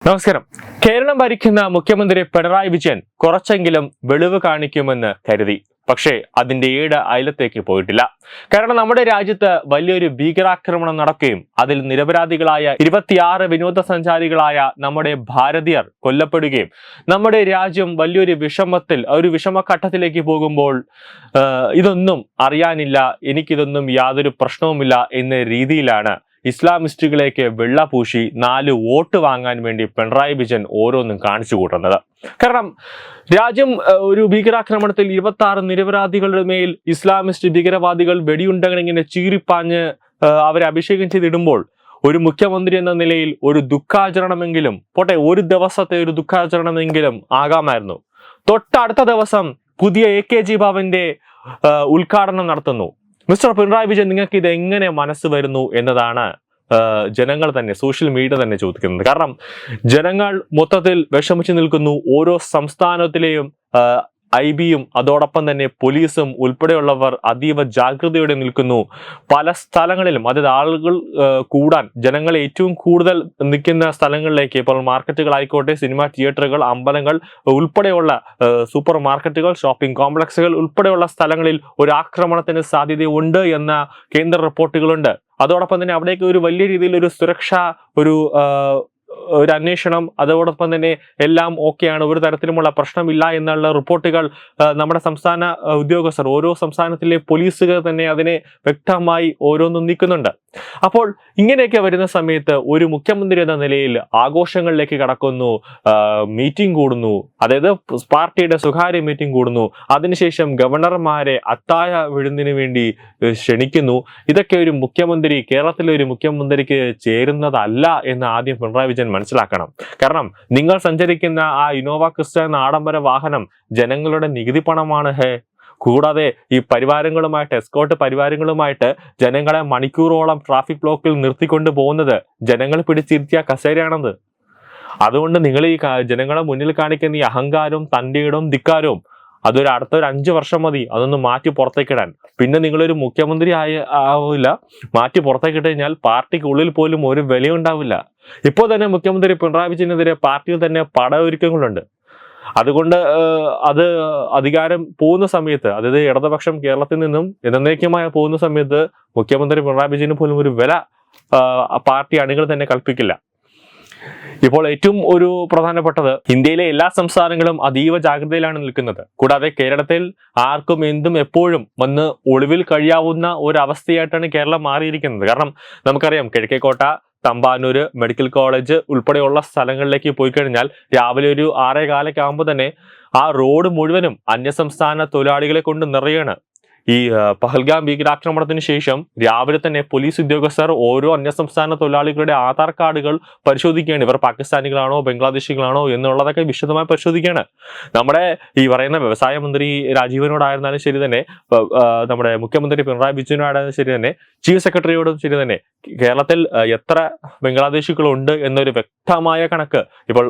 നമസ്കാരം. കേരളം ഭരിക്കുന്ന മുഖ്യമന്ത്രി പിണറായി വിജയൻ കുറച്ചെങ്കിലും വെളിവ് കാണിക്കുമെന്ന് കരുതി. പക്ഷേ അതിന്റെ അയലത്തേക്ക് പോയിട്ടില്ല. കാരണം നമ്മുടെ രാജ്യത്ത് വലിയൊരു ഭീകരാക്രമണം നടക്കുകയും അതിൽ നിരപരാധികളായ 26 വിനോദസഞ്ചാരികളായ നമ്മുടെ ഭാരതീയർ കൊല്ലപ്പെടുകയും നമ്മുടെ രാജ്യം വലിയൊരു വിഷമഘട്ടത്തിലേക്ക് പോകുമ്പോൾ ഇതൊന്നും അറിയാനില്ല, എനിക്കിതൊന്നും യാതൊരു പ്രശ്നവുമില്ല എന്ന രീതിയിലാണ് ഇസ്ലാമിസ്റ്റുകളേക്ക് വെള്ളപൂശി 4 വോട്ട് വാങ്ങാൻ വേണ്ടി പിണറായി വിജയൻ ഓരോന്നും കാണിച്ചു കൂട്ടുന്നത്. കാരണം രാജ്യം ഒരു ഭീകരാക്രമണത്തിൽ 26 നിരപരാധികളുടെ മേൽ ഇസ്ലാമിസ്റ്റ് ഭീകരവാദികൾ വെടിയുണ്ടകൾ ഇങ്ങനെ ചീറിപ്പാഞ്ഞ് അവരെ അഭിഷേകം ചെയ്തിടുമ്പോൾ ഒരു മുഖ്യമന്ത്രി എന്ന നിലയിൽ ഒരു ദുഃഖാചരണമെങ്കിലും പോട്ടെ, ഒരു ദിവസത്തെ ഒരു ദുഃഖാചരണമെങ്കിലും ആകാമായിരുന്നു. തൊട്ടടുത്ത ദിവസം പുതിയ AKG ഭവന്റെ ഉദ്ഘാടനം നടത്തുന്നു. മിസ്റ്റർ പിണറായി വിജയൻ, നിങ്ങൾക്ക് ഇത് എങ്ങനെ മനസ്സ് വരുന്നു എന്നതാണ് ജനങ്ങൾ തന്നെ, സോഷ്യൽ മീഡിയ തന്നെ ചോദിക്കുന്നത്. കാരണം ജനങ്ങൾ മൊത്തത്തിൽ വിഷമിച്ചു നിൽക്കുന്നു. ഓരോ സംസ്ഥാനത്തിലെയും IB-യും അതോടൊപ്പം തന്നെ പോലീസും ഉൾപ്പെടെയുള്ളവർ അതീവ ജാഗ്രതയോടെ നിൽക്കുന്നു. പല സ്ഥലങ്ങളിലും, അതായത് ആളുകൾ കൂടാൻ, ജനങ്ങൾ ഏറ്റവും കൂടുതൽ നിൽക്കുന്ന സ്ഥലങ്ങളിലേക്ക്, ഇപ്പോൾ മാർക്കറ്റുകളായിക്കോട്ടെ, സിനിമാ തിയേറ്ററുകൾ, അമ്പലങ്ങൾ ഉൾപ്പെടെയുള്ള സൂപ്പർ മാർക്കറ്റുകൾ, ഷോപ്പിംഗ് കോംപ്ലക്സുകൾ ഉൾപ്പെടെയുള്ള സ്ഥലങ്ങളിൽ ഒരു ആക്രമണത്തിന് സാധ്യതയുണ്ട് എന്ന കേന്ദ്ര റിപ്പോർട്ടുകളുണ്ട്. അതോടൊപ്പം തന്നെ അവിടേക്ക് ഒരു വലിയ രീതിയിൽ ഒരു സുരക്ഷ, ഒരു അന്വേഷണം, അതോടൊപ്പം തന്നെ എല്ലാം ഓക്കെയാണ്, ഒരു തരത്തിലുമുള്ള പ്രശ്നമില്ല എന്നുള്ള റിപ്പോർട്ടുകൾ നമ്മുടെ സംസ്ഥാന ഉദ്യോഗസ്ഥർ, ഓരോ സംസ്ഥാനത്തിലെ പോലീസുകൾ തന്നെ അതിനെ വ്യക്തമായി ഓരോന്നും നീക്കുന്നുണ്ട്. അപ്പോൾ ഇങ്ങനെയൊക്കെ വരുന്ന സമയത്ത് ഒരു മുഖ്യമന്ത്രി എന്ന നിലയിൽ ആഘോഷങ്ങളിലേക്ക് കടക്കുന്നു, മീറ്റിംഗ് കൂടുന്നു, അതായത് പാർട്ടിയുടെ സ്വകാര്യ മീറ്റിംഗ് കൂടുന്നു, അതിനുശേഷം ഗവർണർമാരെ അത്താഴ വിരുന്നിന് വേണ്ടി ക്ഷണിക്കുന്നു. ഇതൊക്കെ ഒരു മുഖ്യമന്ത്രി, കേരളത്തിലെ ഒരു മുഖ്യമന്ത്രിക്ക് ചേരുന്നതല്ല എന്ന് ആദ്യം പിണറായി വിജയൻ മനസ്സിലാക്കണം. കാരണം നിങ്ങൾ സഞ്ചരിക്കുന്ന ആ ഇന്നോവ ക്രിസ്റ്റ എന്ന ആഡംബര വാഹനം ജനങ്ങളുടെ നികുതി പണമാണ്. കൂടാതെ ഈ പരിവാരങ്ങളുമായിട്ട്, എസ്കോർട്ട് പരിവാരങ്ങളുമായിട്ട് ജനങ്ങളെ മണിക്കൂറോളം ട്രാഫിക് ബ്ലോക്കിൽ നിർത്തിക്കൊണ്ട് പോകുന്നത് ജനങ്ങൾ പിടിച്ചിരുത്തിയ കസേരയാണത്. അതുകൊണ്ട് നിങ്ങൾ ഈ ജനങ്ങളെ മുന്നിൽ കാണിക്കുന്ന ഈ അഹങ്കാരവും തന്റെയിടവും ധിക്കാരവും അതൊരു അടുത്തൊരു 5 വർഷം മതി അതൊന്ന് മാറ്റി പുറത്തേക്കിടാൻ. പിന്നെ നിങ്ങളൊരു മുഖ്യമന്ത്രി ആവില്ല. മാറ്റി പുറത്തേക്കിട്ട് കഴിഞ്ഞാൽ പാർട്ടിക്കുള്ളിൽ പോലും ഒരു വിലയുണ്ടാവില്ല. ഇപ്പോൾ തന്നെ മുഖ്യമന്ത്രി പിണറായി വിജയനെതിരെ പാർട്ടിയിൽ തന്നെ പടയൊരുക്കങ്ങളുണ്ട്. അതുകൊണ്ട് അത് അധികാരം പോകുന്ന സമയത്ത്, അതായത് ഇടതുപക്ഷം കേരളത്തിൽ നിന്നും എന്നേക്കുമായി പോകുന്ന സമയത്ത് മുഖ്യമന്ത്രി പിണറായി വിജയന് പോലും ഒരു വില പാർട്ടി അണികൾ തന്നെ കൽപ്പിക്കില്ല. ഇപ്പോൾ ഏറ്റവും ഒരു പ്രധാനപ്പെട്ടത്, ഇന്ത്യയിലെ എല്ലാ സംസ്ഥാനങ്ങളും അതീവ ജാഗ്രതയിലാണ് നിൽക്കുന്നത്. കൂടാതെ കേരളത്തിൽ ആർക്കും എന്തും എപ്പോഴും വന്ന് ഒളിവിൽ കഴിയാവുന്ന ഒരു അവസ്ഥയായിട്ടാണ് കേരളം മാറിയിരിക്കുന്നത്. കാരണം നമുക്കറിയാം, കിഴക്കേക്കോട്ട, തമ്പാനൂര് മെഡിക്കൽ കോളേജ് ഉൾപ്പെടെയുള്ള സ്ഥലങ്ങളിലേക്ക് പോയി കഴിഞ്ഞാൽ രാവിലെ ഒരു 6:15 ആകുമ്പോൾ തന്നെ ആ റോഡ് മുഴുവനും അന്യസംസ്ഥാന തൊഴിലാളികളെ കൊണ്ട് നിറയാണ്. ഈ പഹൽഗാം ഭീകരാക്രമണത്തിന് ശേഷം രാവിലെ തന്നെ പോലീസ് ഉദ്യോഗസ്ഥർ ഓരോ അന്യസംസ്ഥാന തൊഴിലാളികളുടെ ആധാർ കാർഡുകൾ പരിശോധിക്കുകയാണ്. ഇവർ പാകിസ്ഥാനികളാണോ ബംഗ്ലാദേശികളാണോ എന്നുള്ളതൊക്കെ വിശദമായി പരിശോധിക്കുകയാണ്. നമ്മുടെ ഈ പറയുന്ന വ്യവസായ മന്ത്രി രാജീവനോടായിരുന്നാലും ശരി തന്നെ, നമ്മുടെ മുഖ്യമന്ത്രി പിണറായി വിജയനോടായിരുന്നാലും ശരി തന്നെ, ചീഫ് സെക്രട്ടറിയോടും ശരി തന്നെ, കേരളത്തിൽ എത്ര ബംഗ്ലാദേശികളുണ്ട് എന്നൊരു വ്യക്തമായ കണക്ക് ഇപ്പോൾ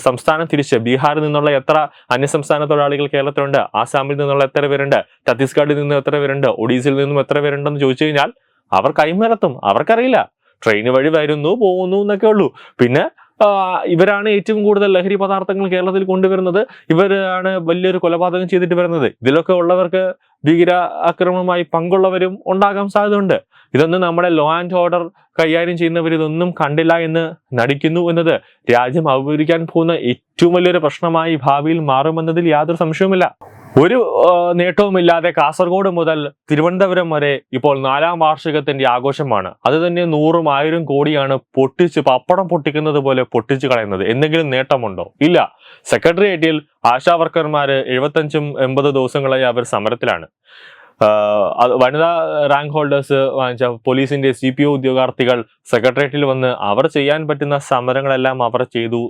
സംസ്ഥാനം തിരിച്ച് ബീഹാറിൽ നിന്നുള്ള എത്ര അന്യസംസ്ഥാന തൊഴിലാളികൾ കേരളത്തിലുണ്ട്, ആസാമിൽ നിന്നുള്ള എത്ര പേരുണ്ട്, ഛത്തീസ്ഗഡിൽ നിന്ന് എത്ര പേരുണ്ട്, ഒഡീസയിൽ നിന്നും എത്ര പേരുണ്ടെന്ന് ചോദിച്ചു കഴിഞ്ഞാൽ അവർ കൈമലർത്തും. അവർക്കറിയില്ല, ട്രെയിൻ വഴി വരുന്നു പോകുന്നു എന്നൊക്കെ ഉള്ളൂ. പിന്നെ ഇവരാണ് ഏറ്റവും കൂടുതൽ ലഹരി പദാർത്ഥങ്ങൾ കേരളത്തിൽ കൊണ്ടുവരുന്നത്, ഇവരാണ് വലിയൊരു കൊലപാതകം ചെയ്തിട്ട് വരുന്നത്. ഇതിലൊക്കെ ഉള്ളവർക്ക് ഭീകര ആക്രമണവുമായി പങ്കുള്ളവരും ഉണ്ടാകാൻ സാധ്യതയുണ്ട്. ഇതൊന്നും നമ്മുടെ ലോ ആൻഡ് ഓർഡർ കൈകാര്യം ചെയ്യുന്നവർ ഇതൊന്നും കണ്ടില്ല എന്ന് നടിക്കുന്നു എന്നത് രാജ്യം അഭിമുഖീകരിക്കാൻ പോകുന്ന ഏറ്റവും വലിയൊരു പ്രശ്നമായി ഭാവിയിൽ മാറുമെന്നതിൽ യാതൊരു സംശയവുമില്ല. ഒരു നേട്ടവുമില്ലാതെ കാസർഗോഡ് മുതൽ തിരുവനന്തപുരം വരെ ഇപ്പോൾ 4ാം വാർഷികത്തിന്റെ ആഘോഷമാണ്. അത് തന്നെ 100ഉം 1000ഉം കോടിയാണ് പൊട്ടിച്ച്, പപ്പടം പൊട്ടിക്കുന്നത് പോലെ പൊട്ടിച്ചു കളയുന്നത്. എന്തെങ്കിലും നേട്ടമുണ്ടോ? ഇല്ല. സെക്രട്ടേറിയറ്റിൽ ആശാ വർക്കർമാര് 75-80 ദിവസങ്ങളായി അവർ സമരത്തിലാണ്. വനിതാ റാങ്ക് ഹോൾഡേഴ്സ് വാങ്ങിച്ച പോലീസിന്റെ CPO ഉദ്യോഗാർത്ഥികൾ സെക്രട്ടേറിയറ്റിൽ വന്ന് അവർ ചെയ്യാൻ പറ്റുന്ന സമരങ്ങളെല്ലാം അവർ ചെയ്തു.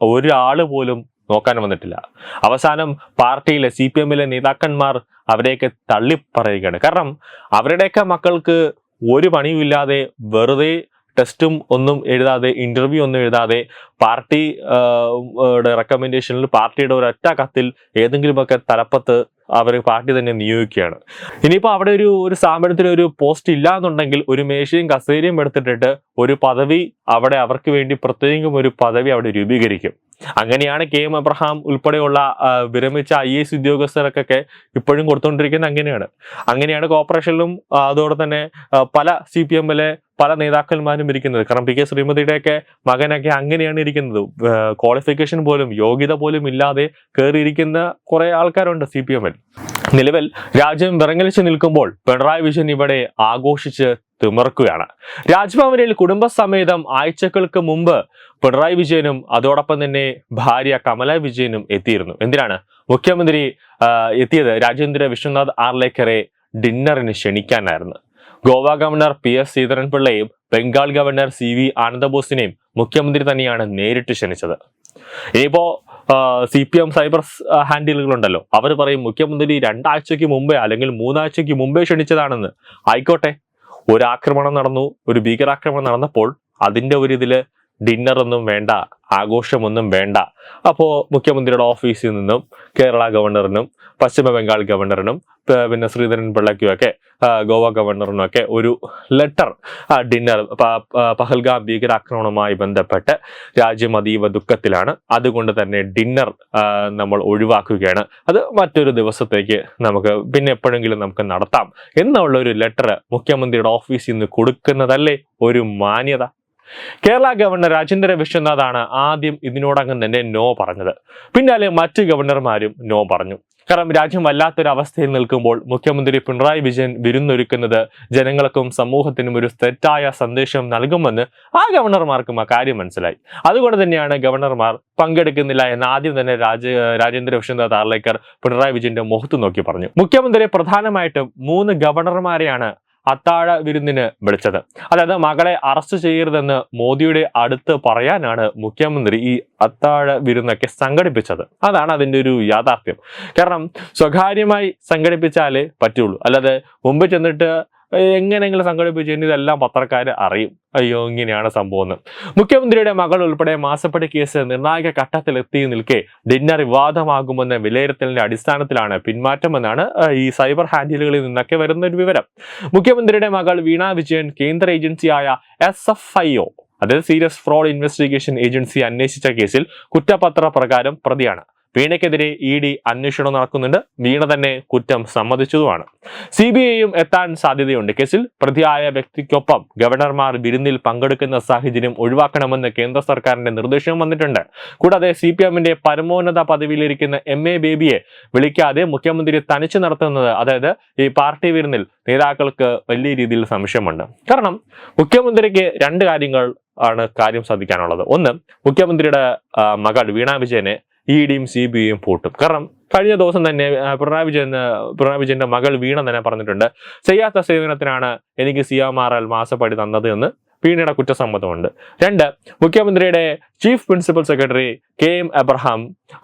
ഒരാള് പോലും നോക്കാൻ വന്നിട്ടില്ല. അവസാനം പാർട്ടിയിലെ CPM-ലെ നേതാക്കന്മാർ അവരെയൊക്കെ തള്ളിപ്പറയുകയാണ്. കാരണം അവരുടെയൊക്കെ മക്കൾക്ക് ഒരു പണിയുമില്ലാതെ വെറുതെ ടെസ്റ്റും ഒന്നും എഴുതാതെ, ഇന്റർവ്യൂ ഒന്നും എഴുതാതെ, പാർട്ടി റെക്കമെൻഡേഷനിൽ പാർട്ടിയുടെ ഒരൊറ്റ കത്തിൽ ഏതെങ്കിലുമൊക്കെ തലപ്പത്ത് അവർ പാർട്ടി തന്നെ നിയോഗിക്കുകയാണ്. ഇനിയിപ്പോൾ അവിടെ ഒരു സ്ഥാപനത്തിൽ ഒരു പോസ്റ്റ് ഇല്ല എന്നുണ്ടെങ്കിൽ ഒരു മേശയും കസേരയും എടുത്തിട്ടിട്ട് ഒരു പദവി അവിടെ അവർക്ക് വേണ്ടി പ്രത്യേകം ഒരു പദവി അവിടെ രൂപീകരിക്കും. അങ്ങനെയാണ് KM എബ്രഹാം ഉൾപ്പെടെയുള്ള വിരമിച്ച IAS ഉദ്യോഗസ്ഥർക്കൊക്കെ ഇപ്പോഴും കൊടുത്തുകൊണ്ടിരിക്കുന്നത്. അങ്ങനെയാണ് കോർപ്പറേഷനിലും അതോടെ തന്നെ പല CPM-ലെ പല നേതാക്കന്മാരും ഇരിക്കുന്നത്. കാരണം PK ശ്രീമതിയുടെയൊക്കെ മകനൊക്കെ അങ്ങനെയാണ് ഇരിക്കുന്നത്. ക്വാളിഫിക്കേഷൻ പോലും യോഗ്യത പോലും ഇല്ലാതെ കയറിയിരിക്കുന്ന കുറെ ആൾക്കാരുണ്ട് CPM-ൽ. നിലവിൽ രാജ്യം വിറങ്ങലിച്ച് നിൽക്കുമ്പോൾ പിണറായി വിജയൻ ഇവിടെ ആഘോഷിച്ച് തിമിർക്കുകയാണ്. രാജ്ഭവനിൽ കുടുംബസമേതം ആഴ്ചകൾക്ക് മുമ്പ് പിണറായി വിജയനും അതോടൊപ്പം തന്നെ ഭാര്യ കമല വിജയനും എത്തിയിരുന്നു. എന്തിനാണ് മുഖ്യമന്ത്രി എത്തിയത്? രാജേന്ദ്ര വിശ്വനാഥ് ആർലേക്കറെ ഡിന്നറിന് ക്ഷണിക്കാനായിരുന്നു. ഗോവ ഗവർണർ PS ശ്രീധരൻപിള്ളയും ബംഗാൾ ഗവർണർ CV ആനന്ദബോസിനെയും മുഖ്യമന്ത്രി തന്നെയാണ് നേരിട്ട് ക്ഷണിച്ചത്. ഇനിയിപ്പോ CPM സൈബർ ഹാൻഡിലുകളുണ്ടല്ലോ, അവർ പറയും മുഖ്യമന്ത്രി 2 ആഴ്ചയ്ക്ക് മുമ്പേ അല്ലെങ്കിൽ 3 ആഴ്ചയ്ക്ക് മുമ്പേ ക്ഷണിച്ചതാണെന്ന്. ആയിക്കോട്ടെ, ഒരു ആക്രമണം നടന്നു, ഒരു ഭീകരാക്രമണം നടന്നപ്പോൾ അതിന്റെ ഒരു ഇതില് ഡിന്നറൊന്നും വേണ്ട, ആഘോഷമൊന്നും വേണ്ട. അപ്പോൾ മുഖ്യമന്ത്രിയുടെ ഓഫീസിൽ നിന്നും കേരള ഗവർണറിനും പശ്ചിമ ബംഗാൾ ഗവർണറിനും പിന്നെ ശ്രീധരൻ പിള്ളയ്ക്കും ഒക്കെ ഗോവ ഗവർണറിനും ഒക്കെ ഒരു ലെറ്റർ ഡിന്നർ പഹൽഗാം ഭീകരാക്രമണവുമായി ബന്ധപ്പെട്ട് രാജ്യം അതീവ ദുഃഖത്തിലാണ്, അതുകൊണ്ട് തന്നെ ഡിന്നർ നമ്മൾ ഒഴിവാക്കുകയാണ്, അത് മറ്റൊരു ദിവസത്തേക്ക് നമുക്ക് പിന്നെ എപ്പോഴെങ്കിലും നമുക്ക് നടത്താം എന്നുള്ള ഒരു ലെറ്റർ മുഖ്യമന്ത്രിയുടെ ഓഫീസിൽ നിന്ന് കൊടുക്കുന്നതല്ലേ ഒരു മാന്യത? കേരള ഗവർണർ രാജേന്ദ്ര വിശ്വനാഥാണ് ആദ്യം ഇതിനോടകം തന്നെ നോ പറഞ്ഞത്. പിന്നാലെ മറ്റ് ഗവർണർമാരും നോ പറഞ്ഞു. കാരണം രാജ്യം വല്ലാത്തൊരു അവസ്ഥയിൽ നിൽക്കുമ്പോൾ മുഖ്യമന്ത്രി പിണറായി വിജയൻ വിരുന്നൊരുക്കുന്നത് ജനങ്ങൾക്കും സമൂഹത്തിനും ഒരു തെറ്റായ സന്ദേശം നൽകുമെന്ന് ആ ഗവർണർമാർക്കും ആ കാര്യം മനസ്സിലായി. അതുകൊണ്ട് തന്നെയാണ് ഗവർണർമാർ പങ്കെടുക്കുന്നില്ല എന്ന് ആദ്യം തന്നെ രാജേന്ദ്ര വിശ്വനാഥ് ആർലേക്കർ പിണറായി വിജയന്റെ മുഖത്ത് നോക്കി പറഞ്ഞു. മുഖ്യമന്ത്രി പ്രധാനമായിട്ടും 3 ഗവർണർമാരെയാണ് അത്താഴ വിരുന്നിന് വിളിച്ചത്. അതായത് മകളെ അറസ്റ്റ് ചെയ്യരുതെന്ന് മോദിയുടെ അടുത്ത് പറയാനാണ് മുഖ്യമന്ത്രി ഈ അത്താഴ വിരുന്നൊക്കെ സംഘടിപ്പിച്ചത്. അതാണ് അതിന്റെ ഒരു യാഥാർത്ഥ്യം. കാരണം സ്വകാര്യമായി സംഘടിപ്പിച്ചാലേ പറ്റുള്ളൂ, അല്ലാതെ മുമ്പ് ചെന്നിട്ട് എങ്ങനെയെങ്കിലും സംഘടിപ്പിച്ചു ഇതെല്ലാം പത്രക്കാർ അറിയും, അയ്യോ ഇങ്ങനെയാണ് സംഭവം എന്ന്. മുഖ്യമന്ത്രിയുടെ മകൾ ഉൾപ്പെടെ മാസപ്പടി കേസ് നിർണായക ഘട്ടത്തിലെത്തി നിൽക്കെ ഡിന്നർ വിവാദമാകുമെന്ന വിലയിരുത്തലിന്റെ അടിസ്ഥാനത്തിലാണ് പിന്മാറ്റമെന്നാണ് ഈ സൈബർ ഹാൻഡിലുകളിൽ നിന്നൊക്കെ വരുന്ന ഒരു വിവരം. മുഖ്യമന്ത്രിയുടെ മകൾ വീണ വിജയൻ കേന്ദ്ര ഏജൻസിയായ SFIO, അതായത് സീരിയസ് ഫ്രോഡ് ഇൻവെസ്റ്റിഗേഷൻ ഏജൻസി അന്വേഷിച്ച കേസിൽ കുറ്റപത്ര പ്രകാരം പ്രതിയാണ്. വീണയ്ക്കെതിരെ ED അന്വേഷണം നടക്കുന്നുണ്ട്. വീണ തന്നെ കുറ്റം സമ്മതിച്ചതുമാണ്. CBIയും എത്താൻ സാധ്യതയുണ്ട്. കേസിൽ പ്രതിയായ വ്യക്തിക്കൊപ്പം ഗവർണർമാർ വിരുന്നിൽ പങ്കെടുക്കുന്ന സാഹചര്യം ഒഴിവാക്കണമെന്ന് കേന്ദ്ര സർക്കാരിന്റെ നിർദ്ദേശവും വന്നിട്ടുണ്ട്. കൂടാതെ CPMന്റെ പരമോന്നത പദവിയിലിരിക്കുന്ന MA ബേബിയെ വിളിക്കാതെ മുഖ്യമന്ത്രി തനിച്ച് നടത്തുന്നത്, അതായത് ഈ പാർട്ടി വിരുന്നിൽ നേതാക്കൾക്ക് വലിയ രീതിയിൽ സംശയമുണ്ട്. കാരണം മുഖ്യമന്ത്രിക്ക് 2 കാര്യങ്ങൾ ആണ് കാര്യം സാധിക്കാനുള്ളത്. ഒന്ന്, മുഖ്യമന്ത്രിയുടെ മകൾ വീണ വിജയനെ EDയും CBIയും പൂട്ടും. കാരണം കഴിഞ്ഞ ദിവസം തന്നെ പിണറായി വിജയന്റെ മകൾ വീണ തന്നെ പറഞ്ഞിട്ടുണ്ട്, ചെയ്യാത്ത സേവനത്തിനാണ് എനിക്ക് CMRL മാസപ്പടി തന്നത് എന്ന് വീണയുടെ കുറ്റസമ്മതമുണ്ട്. 2, മുഖ്യമന്ത്രിയുടെ chief principal secretary KM Abraham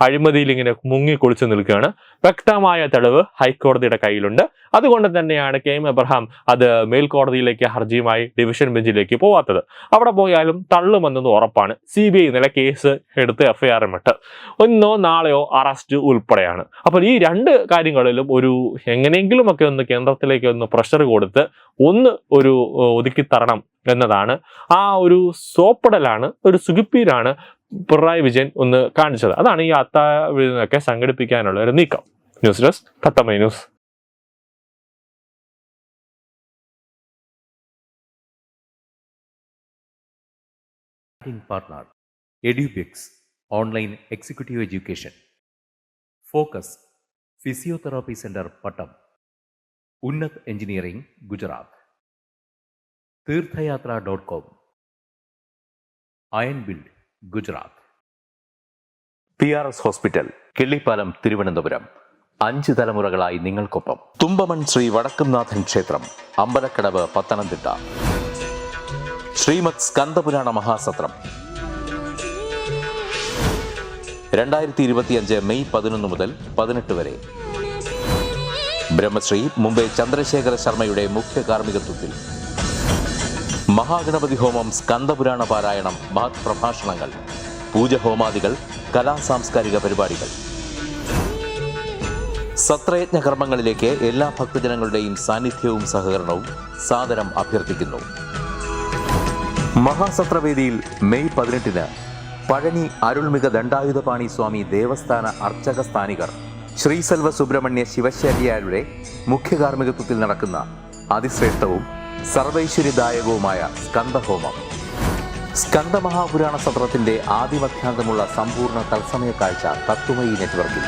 അഴിമതിയിൽ ഇങ്ങനെ മുങ്ങിക്കുളിച്ചു നിൽക്കുകയാണ്. വ്യക്തമായ തെളിവ് ഹൈക്കോടതിയുടെ കയ്യിലുണ്ട്. അതുകൊണ്ട് തന്നെയാണ് KM എബ്രഹാം അത് മേൽക്കോടതിയിലേക്ക് ഹർജിയുമായി ഡിവിഷൻ ബെഞ്ചിലേക്ക് പോവാത്തത്. അവിടെ പോയാലും തള്ളുമെന്നത് ഉറപ്പാണ്. CBI ഇന്നലെ കേസ് എടുത്ത് FIR ഇട്ട് ഇന്നോ നാളെയോ അറസ്റ്റ് ഉൾപ്പെടെയാണ്. അപ്പോൾ ഈ 2 കാര്യങ്ങളിലും ഒരു എങ്ങനെയെങ്കിലും ഒക്കെ ഒന്ന് കേന്ദ്രത്തിലേക്ക് ഒന്ന് പ്രഷർ കൊടുത്ത് ഒരു ഒതുക്കി തരണം എന്നതാണ്, ആ ഒരു സോപ്പിടലാണ്, ഒരു സുഖിപ്പീരാണ് പിണറായി വിജയൻ ഒന്ന് കാണിച്ചത്. അതാണ് ഈ അത്താഴവിരുന്നൊക്കെ സംഘടിപ്പിക്കാനുള്ള ഒരു നീക്കം. News desk Thathamai news. Partner EduBix Online Executive Education. Focus Physiotherapy Center Pattam. Unnat Engineering Gujarat. Tirthayatra.com. Iron Build Gujarat. PRS Hospital Killipalam Thiruvananthapuram. 5 തലമുറകളായി നിങ്ങൾക്കൊപ്പം. തുമ്പമൺ ശ്രീ വടക്കുംനാഥൻ ക്ഷേത്രം അമ്പലക്കടവ് പത്തനംതിട്ട. ശ്രീമദ് സ്കന്ദപുരാണ മഹാസത്രം 2025 മെയ് 11 മുതൽ 18 വരെ. ബ്രഹ്മശ്രീ മുംബൈ ചന്ദ്രശേഖര ശർമ്മയുടെ മുഖ്യ കാർമ്മികത്വത്തിൽ മഹാഗണപതി ഹോമം, സ്കന്ദപുരാണ പാരായണം, മഹത് പ്രഭാഷണങ്ങൾ, പൂജഹോമാദികൾ, കലാ സാംസ്കാരിക പരിപാടികൾ. സത്രയജ്ഞ കർമ്മങ്ങളിലേക്ക് എല്ലാ ഭക്തജനങ്ങളുടെയും സാന്നിധ്യവും സഹകരണവും സാദരം അഭ്യർത്ഥിക്കുന്നു. മഹാസത്രവേദിയിൽ മെയ് 18 പഴനി അരുൾമിക ദണ്ഡായുധപാണി സ്വാമി ദേവസ്ഥാന അർച്ചക സ്ഥാനികർ ശ്രീസെൽവ സുബ്രഹ്മണ്യ ശിവശാരിയാരുടെ മുഖ്യ കാർമ്മികത്വത്തിൽ നടക്കുന്ന അതിശ്രേഷ്ഠവും സർവൈശ്വര്യദായകവുമായ സ്കന്ദഹോമം. സ്കന്ദമഹാപുരാണ സത്രത്തിന്റെ ആദിമധ്യാന്തമുള്ള സമ്പൂർണ്ണ തത്സമയ കാഴ്ച തത്വമയി നെറ്റ്വർക്കിൽ.